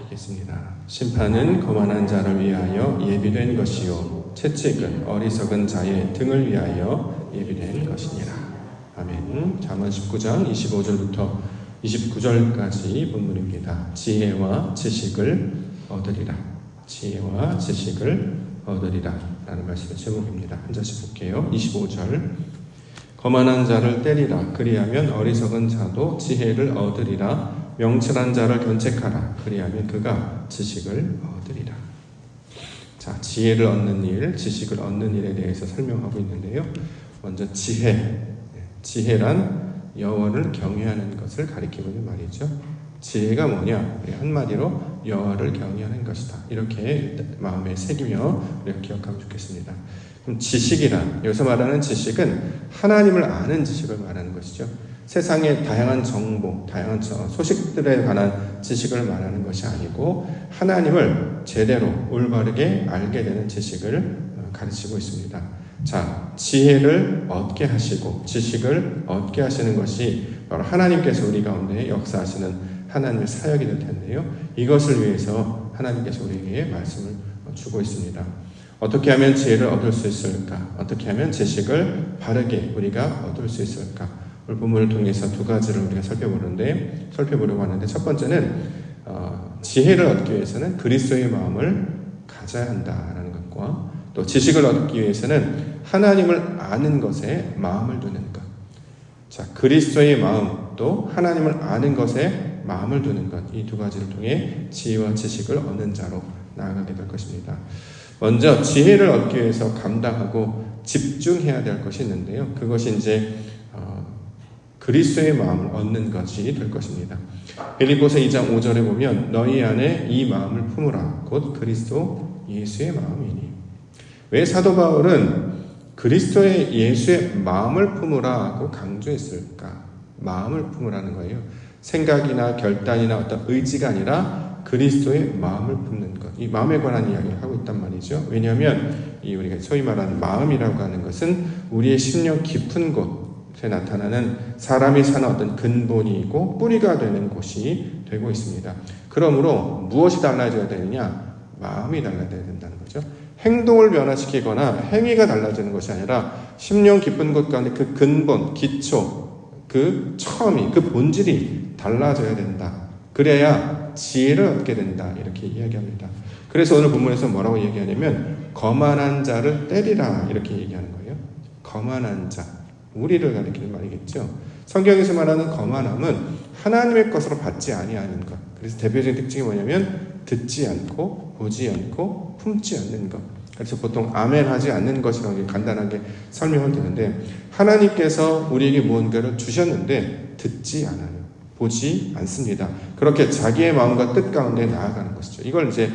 읽겠습니다. 심판은 거만한 자를 위하여 예비된 것이요 채찍은 어리석은 자의 등을 위하여 예비된 것이니라. 아멘. 잠언 19장 25절부터 29절까지 본문입니다. 지혜와 지식을 얻으리라. 지혜와 지식을 얻으리라 라는 말씀의 제목입니다. 한 절씩 볼게요. 25절. 거만한 자를 때리라. 그리하면 어리석은 자도 지혜를 얻으리라. 명철한 자를 견책하라. 그리하면 그가 지식을 얻으리라. 자, 지혜를 얻는 일, 지식을 얻는 일에 대해서 설명하고 있는데요. 먼저 지혜. 지혜란 여호와를 경외하는 것을 가리키고 있는 말이죠. 지혜가 뭐냐? 한마디로 여호와를 경외하는 것이다. 이렇게 마음에 새기며 우리가 기억하면 좋겠습니다. 그럼 지식이란, 여기서 말하는 지식은 하나님을 아는 지식을 말하는 것이죠. 세상의 다양한 정보, 다양한 소식들에 관한 지식을 말하는 것이 아니고 하나님을 제대로 올바르게 알게 되는 지식을 가르치고 있습니다. 자, 지혜를 얻게 하시고 지식을 얻게 하시는 것이 바로 하나님께서 우리 가운데 역사하시는 하나님의 사역이 될 텐데요. 이것을 위해서 하나님께서 우리에게 말씀을 주고 있습니다. 어떻게 하면 지혜를 얻을 수 있을까? 어떻게 하면 지식을 바르게 우리가 얻을 수 있을까? 오늘 본문을 통해서 두 가지를 우리가 살펴보려고 하는데, 첫 번째는 지혜를 얻기 위해서는 그리스도의 마음을 가져야 한다라는 것과, 또 지식을 얻기 위해서는 하나님을 아는 것에 마음을 두는 것. 자, 그리스도의 마음, 또 하나님을 아는 것에 마음을 두는 것. 이 두 가지를 통해 지혜와 지식을 얻는 자로 나아가게 될 것입니다. 먼저 지혜를 얻기 위해서 감당하고 집중해야 될 것이 있는데요. 그것이 이제 그리스도의 마음을 얻는 것이 될 것입니다. 빌립보서 2장 5절에 보면 너희 안에 이 마음을 품으라. 곧 그리스도 예수의 마음이니. 왜 사도 바울은 그리스도의 예수의 마음을 품으라고 강조했을까? 마음을 품으라는 거예요. 생각이나 결단이나 어떤 의지가 아니라 그리스도의 마음을 품는 것. 이 마음에 관한 이야기를 하고 있단 말이죠. 왜냐하면 이 우리가 소위 말하는 마음이라고 하는 것은 우리의 심령 깊은 곳에 나타나는 사람이 사는 어떤 근본이고 뿌리가 되는 곳이 되고 있습니다. 그러므로 무엇이 달라져야 되느냐? 마음이 달라져야 된다는 거죠. 행동을 변화시키거나 행위가 달라지는 것이 아니라 심령 깊은 곳 가운데 그 근본, 기초, 그 처음이, 그 본질이 달라져야 된다. 그래야 지혜를 얻게 된다. 이렇게 이야기합니다. 그래서 오늘 본문에서 뭐라고 얘기하냐면 거만한 자를 때리라 이렇게 얘기하는 거예요. 거만한 자, 우리를 가리키는 말이겠죠. 성경에서 말하는 거만함은 하나님의 것으로 받지 아니하는 것. 그래서 대표적인 특징이 뭐냐면 듣지 않고 보지 않고 품지 않는 것. 그래서 보통 아멘 하지 않는 것이라고 간단하게 설명을 드리는데, 하나님께서 우리에게 무언가를 주셨는데 듣지 않아요. 보지 않습니다. 그렇게 자기의 마음과 뜻 가운데 나아가는 것이죠. 이걸 이제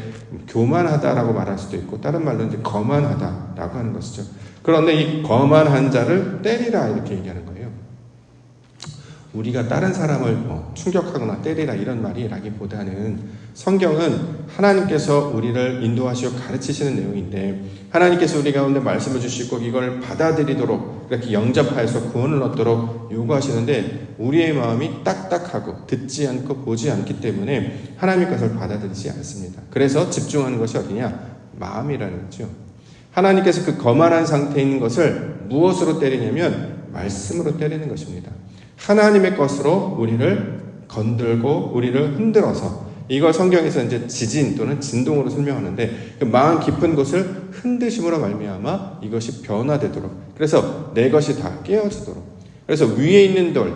교만하다라고 말할 수도 있고, 다른 말로 이제 거만하다라고 하는 것이죠. 그런데 이 거만한 자를 때리라 이렇게 얘기하는 거예요. 우리가 다른 사람을 충격하거나 때리라 이런 말이라기보다는 성경은 하나님께서 우리를 인도하시고 가르치시는 내용인데, 하나님께서 우리 가운데 말씀을 주시고 이걸 받아들이도록 이렇게 영접하여서 구원을 얻도록 요구하시는데, 우리의 마음이 딱딱하고 듣지 않고 보지 않기 때문에 하나님의 것을 받아들이지 않습니다. 그래서 집중하는 것이 어디냐? 마음이라는 거죠. 하나님께서 그 거만한 상태에 있는 것을 무엇으로 때리냐면 말씀으로 때리는 것입니다. 하나님의 것으로 우리를 건들고 우리를 흔들어서, 이걸 성경에서 이제 지진 또는 진동으로 설명하는데, 그 마음 깊은 곳을 흔드심으로 말미암아 이것이 변화되도록, 그래서 내 것이 다 깨어지도록, 그래서 위에 있는 돌,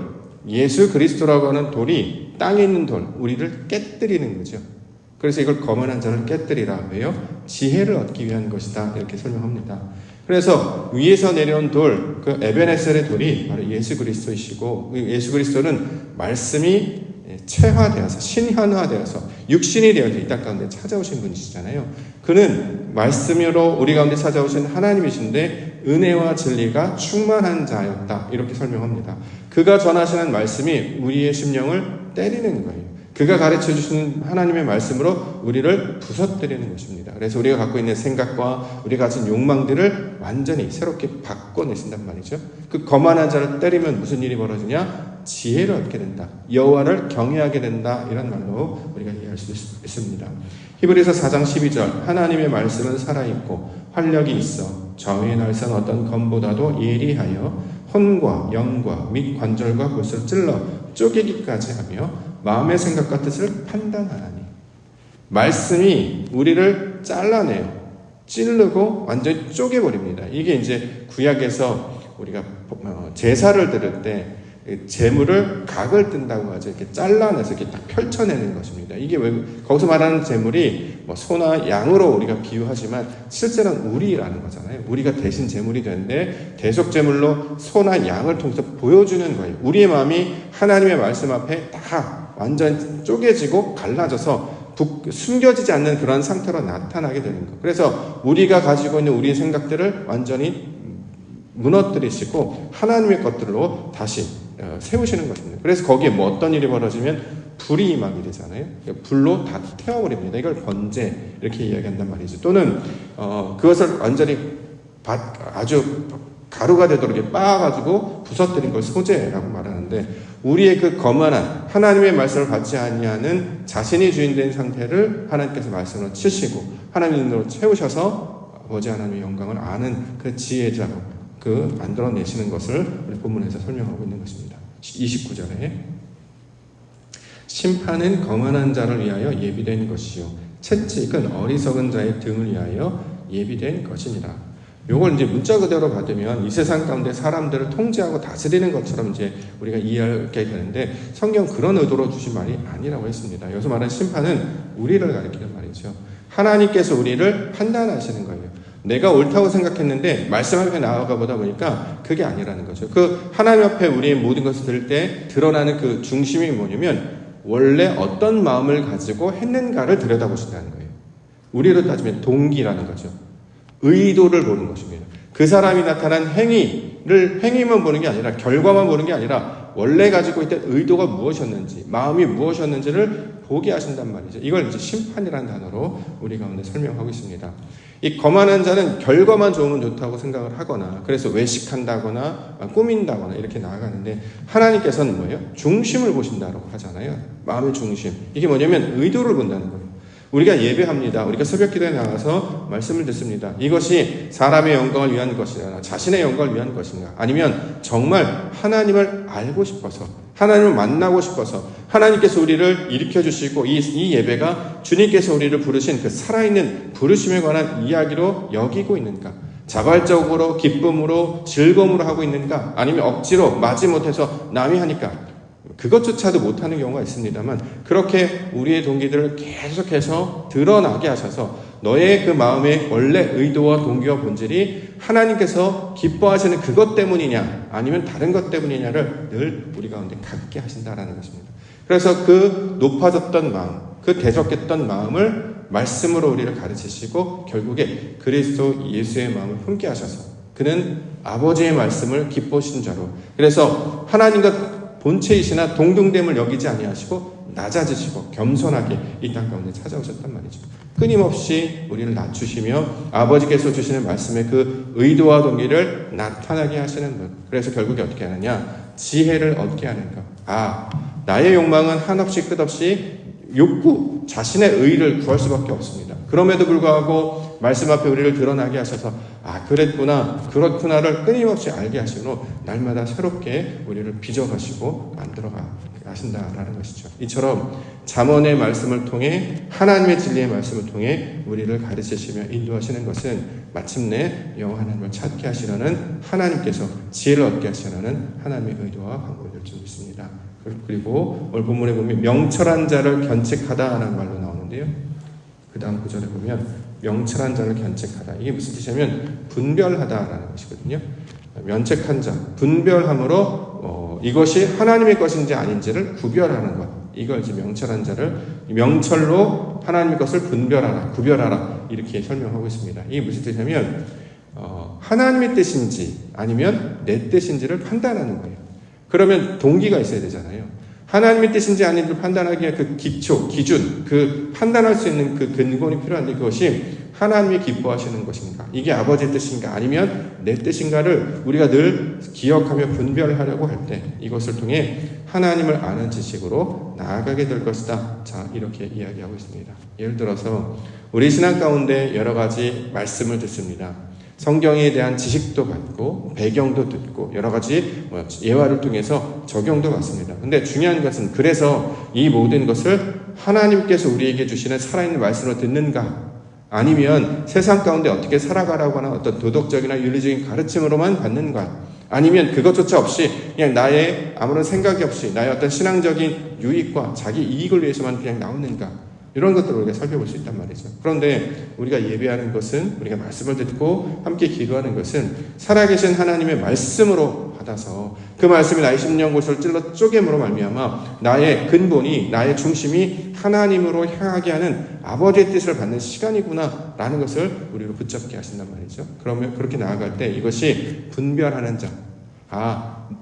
예수 그리스도라고 하는 돌이 땅에 있는 돌, 우리를 깨뜨리는 거죠. 그래서 이걸 거만한 자를 깨뜨리라. 왜요? 지혜를 얻기 위한 것이다. 이렇게 설명합니다. 그래서 위에서 내려온 돌, 그 에베네셀의 돌이 바로 예수 그리스도이시고, 예수 그리스도는 말씀이 체화되어서 신현화되어서 육신이 되어서 이 땅 가운데 찾아오신 분이시잖아요. 그는 말씀으로 우리 가운데 찾아오신 하나님이신데 은혜와 진리가 충만한 자였다. 이렇게 설명합니다. 그가 전하시는 말씀이 우리의 심령을 때리는 거예요. 그가 가르쳐 주시는 하나님의 말씀으로 우리를 부서뜨리는 것입니다. 그래서 우리가 갖고 있는 생각과 우리가 가진 욕망들을 완전히 새롭게 바꿔내신단 말이죠. 그 거만한 자를 때리면 무슨 일이 벌어지냐? 지혜를 얻게 된다. 여호와를 경외하게 된다. 이런 말로 우리가 이해할 수 있습니다. 히브리서 4장 12절 하나님의 말씀은 살아있고 활력이 있어 정의 날선 어떤 검보다도 예리하여 혼과 영과 및 관절과 골수를 찔러 쪼개기까지 하며 마음의 생각과 뜻을 판단하나니. 말씀이 우리를 잘라내요. 찌르고 완전히 쪼개버립니다. 이게 이제 구약에서 우리가 제사를 드릴 때 제물을 각을 뜬다고 하죠. 이렇게 잘라내서 이렇게 딱 펼쳐내는 것입니다. 이게 왜 거기서 말하는 제물이 뭐 소나 양으로 우리가 비유하지만 실제는 우리라는 거잖아요. 우리가 대신 제물이 되는데 대속 제물로 소나 양을 통해서 보여주는 거예요. 우리의 마음이 하나님의 말씀 앞에 다 완전 쪼개지고 갈라져서 숨겨지지 않는 그런 상태로 나타나게 되는 거. 그래서 우리가 가지고 있는 우리의 생각들을 완전히 무너뜨리시고 하나님의 것들로 다시 세우시는 것입니다. 그래서 거기에 뭐 어떤 일이 벌어지면 불이 임하게 되잖아요. 불로 다 태워버립니다. 이걸 번제 이렇게 이야기한단 말이죠. 또는 그것을 완전히 아주 가루가 되도록 이렇게 빻아가지고 부서뜨린 걸 소재라고 말하는데 우리의 그 거만한 하나님의 말씀을 받지 아니하는 자신이 주인된 상태를 하나님께서 말씀으로 치시고 하나님으로 채우셔서 아버지 하나님의 영광을 아는 그 지혜자로 만들어내시는 것을 우리 본문에서 설명하고 있는 것입니다. 29절에 심판은 거만한 자를 위하여 예비된 것이요 채찍은 어리석은 자의 등을 위하여 예비된 것이니라. 요걸 이제 문자 그대로 받으면 이 세상 가운데 사람들을 통제하고 다스리는 것처럼 이제 우리가 이해하게 되는데 성경 그런 의도로 주신 말이 아니라고 했습니다. 여기서 말하는 심판은 우리를 가리키는 말이죠. 하나님께서 우리를 판단하시는 거예요. 내가 옳다고 생각했는데 말씀 앞에 나아가 보다 보니까 그게 아니라는 거죠. 그 하나님 앞에 우리의 모든 것을 들을 때 드러나는 그 중심이 뭐냐면 원래 어떤 마음을 가지고 했는가를 들여다보신다는 거예요. 우리로 따지면 동기라는 거죠. 의도를 보는 것입니다. 그 사람이 나타난 행위만 보는 게 아니라 결과만 보는 게 아니라 원래 가지고 있던 의도가 무엇이었는지 마음이 무엇이었는지를 보게 하신단 말이죠. 이걸 이제 심판이라는 단어로 우리 가운데 설명하고 있습니다. 이 거만한 자는 결과만 좋으면 좋다고 생각을 하거나 그래서 외식한다거나 꾸민다거나 이렇게 나아가는데 하나님께서는 뭐예요? 중심을 보신다고 하잖아요. 마음의 중심. 이게 뭐냐면 의도를 본다는 거예요. 우리가 예배합니다. 우리가 새벽 기도에 나가서 말씀을 듣습니다. 이것이 사람의 영광을 위한 것이냐 자신의 영광을 위한 것인가 아니면 정말 하나님을 알고 싶어서 하나님을 만나고 싶어서 하나님께서 우리를 일으켜주시고 이 예배가 주님께서 우리를 부르신 그 살아있는 부르심에 관한 이야기로 여기고 있는가 자발적으로 기쁨으로 즐거움으로 하고 있는가 아니면 억지로 마지못해서 남이 하니까 그것조차도 못하는 경우가 있습니다만 그렇게 우리의 동기들을 계속해서 드러나게 하셔서 너의 그 마음의 원래 의도와 동기와 본질이 하나님께서 기뻐하시는 그것 때문이냐 아니면 다른 것 때문이냐를 늘 우리 가운데 갖게 하신다라는 것입니다. 그래서 그 높아졌던 마음, 그 대적했던 마음을 말씀으로 우리를 가르치시고 결국에 그리스도 예수의 마음을 품게 하셔서 그는 아버지의 말씀을 기뻐하신 자로 그래서 하나님과 본체이시나 동등됨을 여기지 아니하시고 낮아지시고 겸손하게 이 땅 가운데 찾아오셨단 말이죠. 끊임없이 우리를 낮추시며 아버지께서 주시는 말씀의 그 의도와 동기를 나타나게 하시는 분. 그래서 결국에 어떻게 하느냐? 지혜를 얻게 하는 것. 나의 욕망은 한없이 끝없이 욕구, 자신의 의를 구할 수밖에 없습니다. 그럼에도 불구하고 말씀 앞에 우리를 드러나게 하셔서 그랬구나, 그렇구나를 끊임없이 알게 하시고 날마다 새롭게 우리를 빚어가시고 만들어 가신다라는 것이죠. 이처럼 잠언의 말씀을 통해 하나님의 진리의 말씀을 통해 우리를 가르치시며 인도하시는 것은 마침내 여호와 하나님을 찾게 하시려는 하나님께서 지혜를 얻게 하시려는 하나님의 의도와 방법일 줄 믿습니다. 그리고 오늘 본문에 보면 명철한 자를 견책하다라는 말로 나오는데요. 그 다음 구절에 보면 명철한 자를 견책하다. 이게 무슨 뜻이냐면 분별하다라는 것이거든요. 면책한 자, 분별함으로 이것이 하나님의 것인지 아닌지를 구별하는 것. 이걸 이제 명철한 자를 명철로 하나님의 것을 분별하라, 구별하라 이렇게 설명하고 있습니다. 이게 무슨 뜻이냐면 하나님의 뜻인지 아니면 내 뜻인지를 판단하는 거예요. 그러면 동기가 있어야 되잖아요. 하나님의 뜻인지 아닌지 판단하기 위한 그 기초, 기준, 그 판단할 수 있는 그 근본이 필요한데 그것이 하나님이 기뻐하시는 것인가? 이게 아버지의 뜻인가? 아니면 내 뜻인가를 우리가 늘 기억하며 분별하려고 할 때 이것을 통해 하나님을 아는 지식으로 나아가게 될 것이다. 자, 이렇게 이야기하고 있습니다. 예를 들어서 우리 신앙 가운데 여러 가지 말씀을 듣습니다. 성경에 대한 지식도 받고 배경도 듣고 여러 가지 예화를 통해서 적용도 받습니다. 근데 중요한 것은 그래서 이 모든 것을 하나님께서 우리에게 주시는 살아있는 말씀으로 듣는가? 아니면 세상 가운데 어떻게 살아가라고 하는 어떤 도덕적이나 윤리적인 가르침으로만 받는가? 아니면 그것조차 없이 그냥 나의 아무런 생각이 없이 나의 어떤 신앙적인 유익과 자기 이익을 위해서만 그냥 나오는가? 이런 것들을 우리가 살펴볼 수 있단 말이죠. 그런데 우리가 예배하는 것은 우리가 말씀을 듣고 함께 기도하는 것은 살아계신 하나님의 말씀으로 받아서 그 말씀이 나의 심령 골수를 찔러 쪼개므로 말미암아 나의 근본이 나의 중심이 하나님으로 향하게 하는 아버지의 뜻을 받는 시간이구나 라는 것을 우리로 붙잡게 하신단 말이죠. 그러면 그렇게 나아갈 때 이것이 분별하는 자,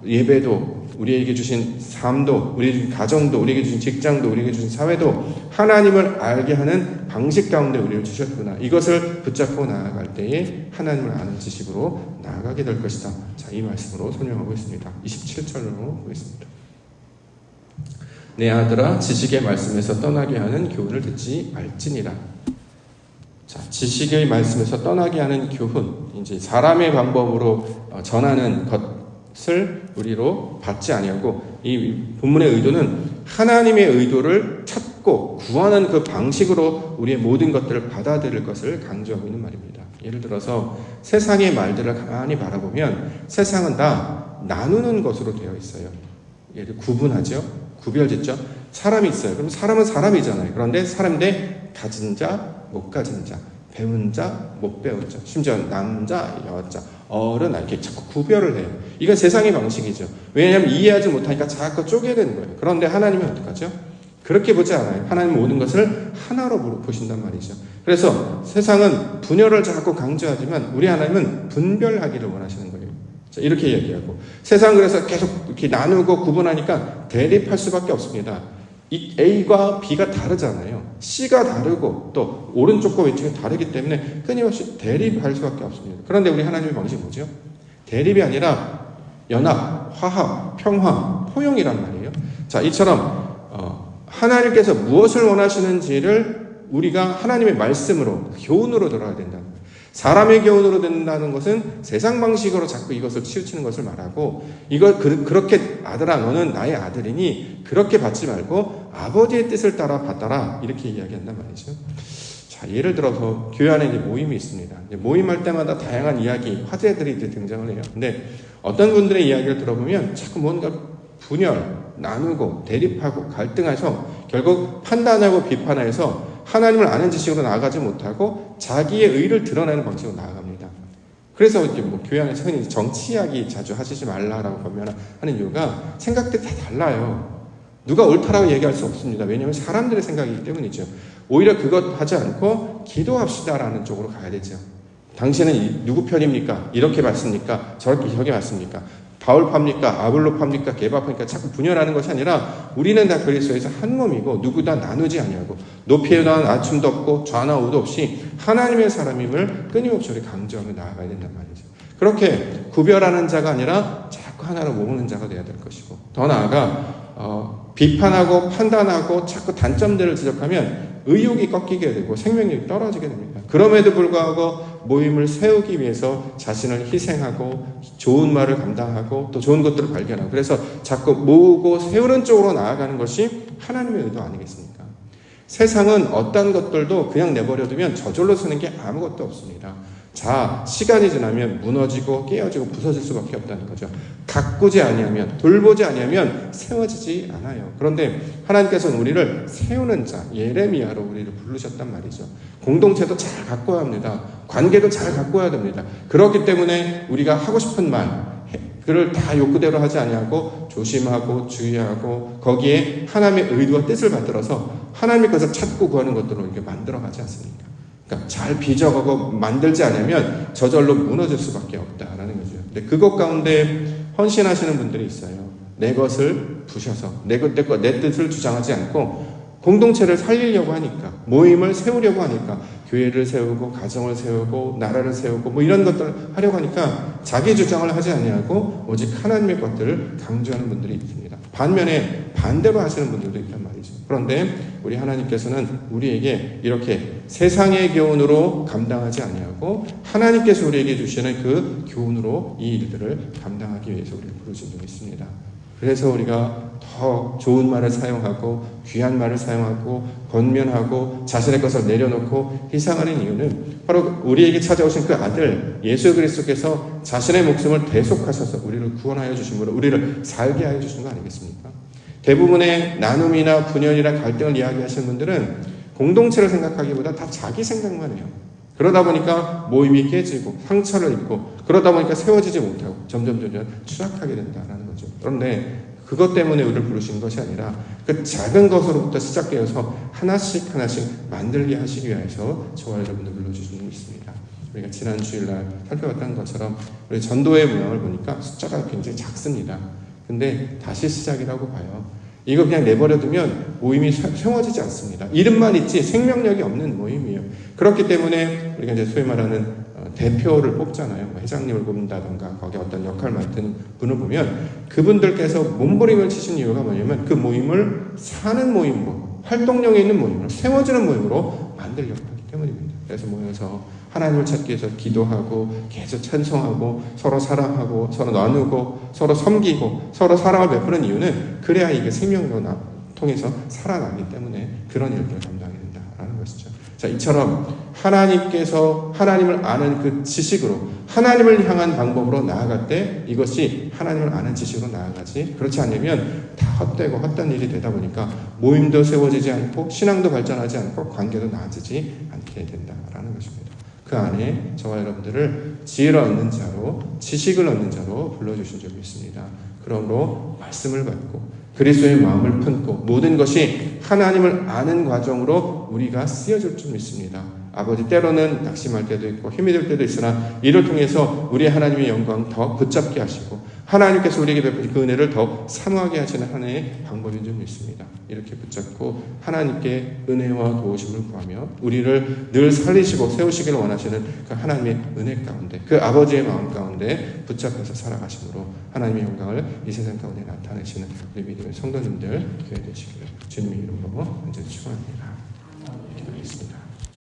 예배도 우리에게 주신 삶도 우리 가정도 우리에게 주신 직장도 우리에게 주신 사회도 하나님을 알게 하는 방식 가운데 우리를 주셨구나. 이것을 붙잡고 나아갈 때에 하나님을 아는 지식으로 나아가게 될 것이다. 자, 이 말씀으로 설명하고 있습니다. 27절로 보겠습니다. 내 아들아 지식의 말씀에서 떠나게 하는 교훈을 듣지 말지니라. 자, 지식의 말씀에서 떠나게 하는 교훈, 이제 사람의 방법으로 전하는 것을 우리로 받지 아니하고 이 본문의 의도는 하나님의 의도를 찾고 구하는 그 방식으로 우리의 모든 것들을 받아들일 것을 강조하고 있는 말입니다. 예를 들어서 세상의 말들을 가만히 바라보면 세상은 다 나누는 것으로 되어 있어요. 예를 들어 구분하죠. 구별짓죠. 사람이 있어요. 그럼 사람은 사람이잖아요. 그런데 사람인데 가진 자, 못 가진 자, 배운 자, 못 배운 자, 심지어 남자, 여자, 어른 이렇게 자꾸 구별을 해요. 이건 세상의 방식이죠. 왜냐하면 이해하지 못하니까 자꾸 쪼개는 거예요. 그런데 하나님은 어떡하죠? 그렇게 보지 않아요. 하나님은 모든 것을 하나로 보신단 말이죠. 그래서 세상은 분열을 자꾸 강조하지만 우리 하나님은 분별하기를 원하시는 거예요. 자, 이렇게 얘기하고 세상 그래서 계속 이렇게 나누고 구분하니까 대립할 수밖에 없습니다. 이 A과 B가 다르잖아요. C가 다르고 또 오른쪽과 왼쪽이 다르기 때문에 끊임없이 대립할 수밖에 없습니다. 그런데 우리 하나님의 방식이 뭐죠? 대립이 아니라 연합, 화합, 평화, 포용이란 말이에요. 자, 이처럼 하나님께서 무엇을 원하시는지를 우리가 하나님의 말씀으로 교훈으로 들어야 된다는 거예요. 사람의 교훈으로 된다는 것은 세상 방식으로 자꾸 이것을 치우치는 것을 말하고 이걸 그렇게 아들아 너는 나의 아들이니 그렇게 받지 말고 아버지의 뜻을 따라 받아라 이렇게 이야기한단 말이죠. 자, 예를 들어서 교회 안에 이제 모임이 있습니다. 이제 모임할 때마다 다양한 이야기, 화제들이 이제 등장을 해요. 근데 어떤 분들의 이야기를 들어보면 자꾸 뭔가 분열, 나누고 대립하고 갈등해서 결국 판단하고 비판해서 하나님을 아는 지식으로 나아가지 못하고 자기의 의를 드러내는 방식으로 나아갑니다. 그래서 이제 교회 안에서 흔히 정치 이야기 자주 하시지 말라라고 하는 이유가 생각들이 다 달라요. 누가 옳다라고 얘기할 수 없습니다. 왜냐하면 사람들의 생각이기 때문이죠. 오히려 그것 하지 않고 기도합시다라는 쪽으로 가야 되죠. 당신은 누구 편입니까? 이렇게 맞습니까? 저렇게 맞습니까? 바울파입니까? 아볼로파입니까? 개바파입니까? 자꾸 분열하는 것이 아니라 우리는 다 그리스도에서 한 몸이고 누구 다 나누지 아니하고 높이에 대한 낮춤도 없고 좌나 우도 없이 하나님의 사람임을 끊임없이 우리 강조하며 나아가야 된단 말이죠. 그렇게 구별하는 자가 아니라 자꾸 하나로 모으는 자가 되어야 될 것이고 더 나아가 비판하고 판단하고 자꾸 단점들을 지적하면 의욕이 꺾이게 되고 생명력이 떨어지게 됩니다. 그럼에도 불구하고 모임을 세우기 위해서 자신을 희생하고 좋은 말을 감당하고 또 좋은 것들을 발견하고 그래서 자꾸 모으고 세우는 쪽으로 나아가는 것이 하나님의 의도 아니겠습니까? 세상은 어떤 것들도 그냥 내버려두면 저절로 쓰는 게 아무것도 없습니다. 자, 시간이 지나면 무너지고 깨어지고 부서질 수밖에 없다는 거죠. 가꾸지 아니하면, 돌보지 아니하면 세워지지 않아요. 그런데 하나님께서는 우리를 세우는 자, 예레미야로 우리를 부르셨단 말이죠. 공동체도 잘 가꿔야 합니다. 관계도 잘 가꿔야 됩니다. 그렇기 때문에 우리가 하고 싶은 말, 그를 다 욕구대로 하지 아니하고 조심하고 주의하고 거기에 하나님의 의도와 뜻을 받들어서 하나님의 것을 찾고 구하는 것들로 이렇게 만들어가지 않습니까? 그러니까 잘 빚어가고 만들지 않으면 저절로 무너질 수밖에 없다라는 거죠. 근데 그것 가운데 헌신하시는 분들이 있어요. 내 것을 부셔서 내 뜻을 주장하지 않고 공동체를 살리려고 하니까, 모임을 세우려고 하니까, 교회를 세우고 가정을 세우고 나라를 세우고 뭐 이런 것들을 하려고 하니까 자기 주장을 하지 아니하고 오직 하나님의 것들을 강조하는 분들이 있습니다. 반면에 반대로 하시는 분들도 있단 말이죠. 그런데 우리 하나님께서는 우리에게 이렇게 세상의 교훈으로 감당하지 아니하고 하나님께서 우리에게 주시는 그 교훈으로 이 일들을 감당하기 위해서 우리를 부르신 적이 있습니다. 그래서 우리가 더 좋은 말을 사용하고 귀한 말을 사용하고 권면하고 자신의 것을 내려놓고 희생하는 이유는 바로 우리에게 찾아오신 그 아들 예수 그리스도께서 자신의 목숨을 대속하셔서 우리를 구원하여 주신 분으로 우리를 살게 하여 주신 거 아니겠습니까? 대부분의 나눔이나 분열이나 갈등을 이야기하시는 분들은 공동체를 생각하기보다 다 자기 생각만 해요. 그러다 보니까 모임이 깨지고 상처를 입고 그러다 보니까 세워지지 못하고 점점 추락하게 된다는 거죠. 그런데 그것 때문에 우리를 부르신 것이 아니라 그 작은 것으로부터 시작되어서 하나씩 만들게 하시기 위해서 저와 여러분들 불러주신 분이 있습니다. 우리가 지난 주일날 살펴봤던 것처럼 우리 전도회 모양을 보니까 숫자가 굉장히 작습니다. 근데 다시 시작이라고 봐요. 이거 그냥 내버려두면 모임이 세워지지 않습니다. 이름만 있지 생명력이 없는 모임이에요. 그렇기 때문에 우리가 이제 소위 말하는 대표를 뽑잖아요. 회장님을 뽑는다던가 거기에 어떤 역할을 맡은 분을 보면 그분들께서 몸부림을 치신 이유가 뭐냐면 그 모임을 사는 모임으로, 활동력이 있는 모임으로, 세워지는 모임으로 만들려고 하기 때문입니다. 그래서 모여서 하나님을 찾기 위해서 기도하고 계속 찬송하고 서로 사랑하고 서로 나누고 서로 섬기고 서로 사랑을 베푸는 이유는 그래야 이게 생명으로 통해서 살아나기 때문에 그런 일들을 감당해야 된다라는 것이죠. 자, 이처럼 하나님께서 하나님을 아는 그 지식으로 하나님을 향한 방법으로 나아갈 때 이것이 하나님을 아는 지식으로 나아가지, 그렇지 않으면 다 헛되고 헛된 일이 되다 보니까 모임도 세워지지 않고 신앙도 발전하지 않고 관계도 나아지지 않게 된다라는 것입니다. 그 안에 저와 여러분들을 지혜를 얻는 자로, 지식을 얻는 자로 불러주신 적이 있습니다. 그러므로 말씀을 받고 그리스도의 마음을 품고 모든 것이 하나님을 아는 과정으로 우리가 쓰여질 줄 믿습니다. 아버지, 때로는 낙심할 때도 있고 힘이 들 때도 있으나 이를 통해서 우리 하나님의 영광 더 붙잡게 하시고 하나님께서 우리에게 베푸신 그 은혜를 더 사모하게 하시는 하나의 방법인 줄 믿습니다. 이렇게 붙잡고 하나님께 은혜와 도우심을 구하며 우리를 늘 살리시고 세우시기를 원하시는 그 하나님의 은혜 가운데, 그 아버지의 마음 가운데 붙잡혀서 살아가심으로 하나님의 영광을 이 세상 가운데 나타내시는 우리 믿음의 성도님들 교회 되시기를 주님의 이름으로 언제나 축원합니다.